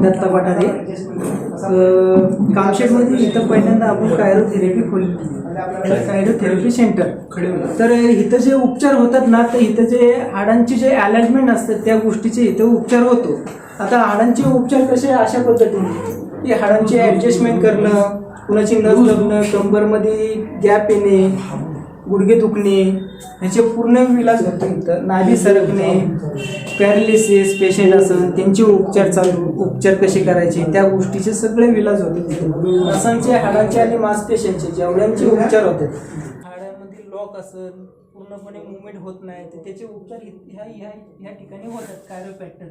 दत्ता पठारे कामशेटमध्ये इथं पहिल्यांदा आपण कायरोथेरपी खोलली, कायरोथेरपी सेंटर. तर इथं जे उपचार होतात ना, तर इथं जे हाडांचे जे अलाइनमेंट असतात त्या गोष्टीचे इथं उपचार होतो. आता हाडांचे उपचार कसे अशा पद्धतीने की हाडांची ॲडजस्टमेंट करणं, कुणाची नस दबणं, कंबरमध्ये गॅप येणे, गुडघे दुखणे, ह्याचे पूर्ण इलाज होतो इथं. नाभी सरकणे, पॅरालिसिस पेशंट असेल त्यांचे उपचार चालू, उपचार कसे करायचे त्या गोष्टीचे सगळे इलाज होते तिथे. नसांचे, हाडांचे आणि मांसपेशींचे जेवढ्यांचे उपचार होतात. हाडांमध्ये लॉक असेल, पूर्णपणे मुवमेंट होत नाही, तर त्याचे उपचार ह्या ठिकाणी होतात कायरोप्रॅक्टर.